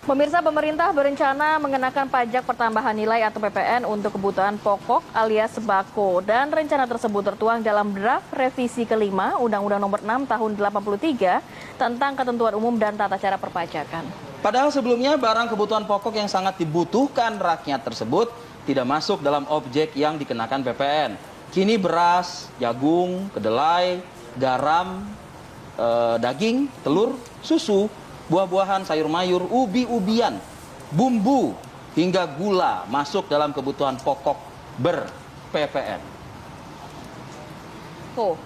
Pemirsa, pemerintah berencana mengenakan pajak pertambahan nilai atau PPN untuk kebutuhan pokok alias sembako. Dan rencana tersebut tertuang dalam draft revisi kelima Undang-Undang Nomor 6 Tahun 83 tentang ketentuan umum dan tata cara perpajakan. Padahal sebelumnya barang kebutuhan pokok yang sangat dibutuhkan rakyat tersebut tidak masuk dalam objek yang dikenakan PPN. Kini beras, jagung, kedelai, garam, daging, telur, susu, buah-buahan, sayur mayur, ubi-ubian, bumbu, hingga gula masuk dalam kebutuhan pokok ber-PPN. Oh.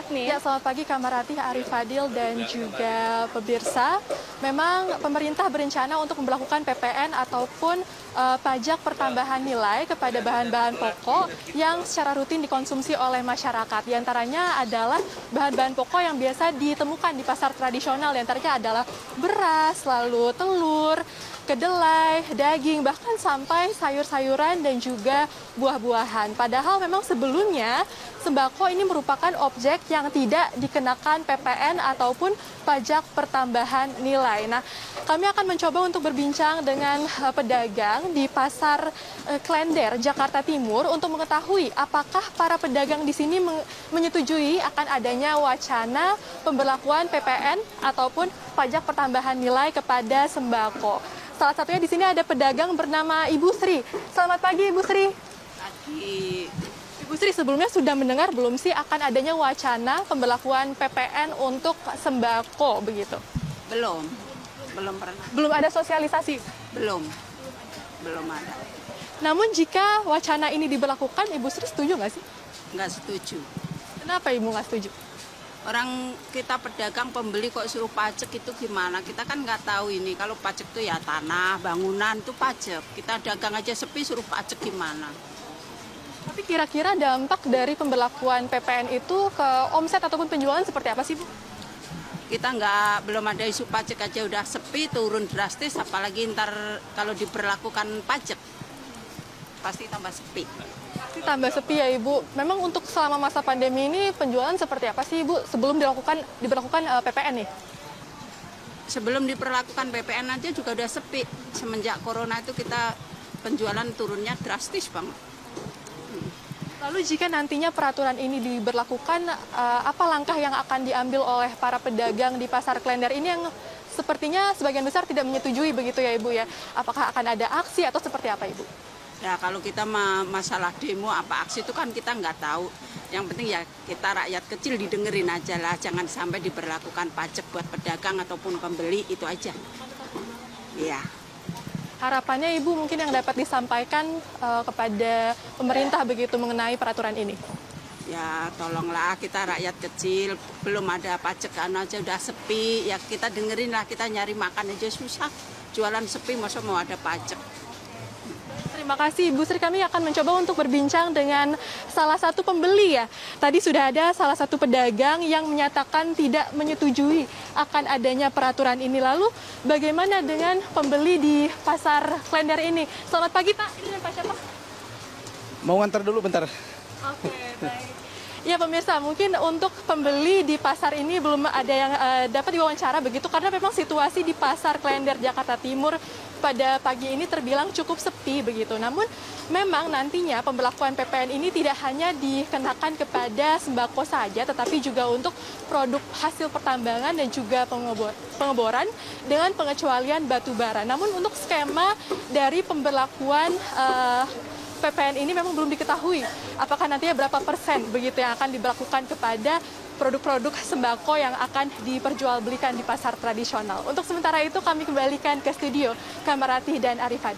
Ya, selamat pagi Kamarati, Arif Fadil dan juga pemirsa. Memang pemerintah berencana untuk memberlakukan PPN ataupun pajak pertambahan nilai kepada bahan-bahan pokok yang secara rutin dikonsumsi oleh masyarakat. Di antaranya adalah bahan-bahan pokok yang biasa ditemukan di pasar tradisional. Di antaranya adalah beras, lalu telur, kedelai, daging, bahkan sampai sayur-sayuran dan juga buah-buahan. Padahal memang sebelumnya sembako ini merupakan objek yang tidak dikenakan PPN ataupun pajak pertambahan nilai. Nah, kami akan mencoba untuk berbincang dengan pedagang di Pasar Klender, Jakarta Timur untuk mengetahui apakah para pedagang di sini menyetujui akan adanya wacana pemberlakuan PPN ataupun pajak pertambahan nilai kepada sembako. Salah satunya di sini ada pedagang bernama Ibu Sri. Selamat pagi Ibu Sri. Pagi. Ibu Sri, sebelumnya sudah mendengar belum sih akan adanya wacana pemberlakuan PPN untuk sembako begitu? Belum pernah. Belum ada sosialisasi? Belum ada. Namun jika wacana ini diberlakukan, Ibu Sri setuju nggak sih? Nggak setuju. Kenapa Ibu nggak setuju? Orang kita pedagang pembeli kok suruh pajak itu gimana? Kita kan nggak tahu ini. Kalau pajak itu ya tanah, bangunan itu pajak. Kita dagang aja sepi suruh pajak gimana? Tapi kira-kira dampak dari pemberlakuan PPN itu ke omset ataupun penjualan seperti apa sih Bu? Kita belum ada isu pajak aja udah sepi, turun drastis. Apalagi ntar kalau diberlakukan pajak pasti tambah sepi. Pasti tambah sepi ya Ibu. Memang untuk selama masa pandemi ini penjualan seperti apa sih Ibu sebelum diberlakukan PPN nih? Sebelum diperlakukan PPN aja juga udah sepi. Semenjak corona itu kita penjualan turunnya drastis banget. Lalu jika nantinya peraturan ini diberlakukan, apa langkah yang akan diambil oleh para pedagang di Pasar Klender ini yang sepertinya sebagian besar tidak menyetujui begitu ya Ibu ya? Apakah akan ada aksi atau seperti apa Ibu? Ya kalau kita masalah demo apa aksi itu kan kita nggak tahu. Yang penting ya kita rakyat kecil didengerin aja lah. Jangan sampai diberlakukan pajak buat pedagang ataupun pembeli, itu aja. Iya. Harapannya Ibu mungkin yang dapat disampaikan kepada pemerintah begitu mengenai peraturan ini? Ya tolonglah kita rakyat kecil, belum ada pajak aja udah sepi. Ya kita dengerin lah, kita nyari makan aja susah. Jualan sepi masa mau ada pajak. Terima kasih Ibu Sri, kami akan mencoba untuk berbincang dengan salah satu pembeli ya. Tadi sudah ada salah satu pedagang yang menyatakan tidak menyetujui akan adanya peraturan ini. Lalu bagaimana dengan pembeli di Pasar Klender ini? Selamat pagi Pak, ini dengan Pak siapa? Mau ngantar dulu bentar. Oke, baik. Ya pemirsa, mungkin untuk pembeli di pasar ini belum ada yang dapat diwawancara begitu karena memang situasi di Pasar Klender Jakarta Timur pada pagi ini terbilang cukup sepi begitu. Namun memang nantinya pemberlakuan PPN ini tidak hanya dikenakan kepada sembako saja tetapi juga untuk produk hasil pertambangan dan juga pengeboran dengan pengecualian batu bara. Namun untuk skema dari pemberlakuan PPN ini memang belum diketahui apakah nantinya berapa persen begitu yang akan diberlakukan kepada produk-produk sembako yang akan diperjualbelikan di pasar tradisional. Untuk sementara itu kami kembalikan ke studio Kamarati dan Arif Fadil.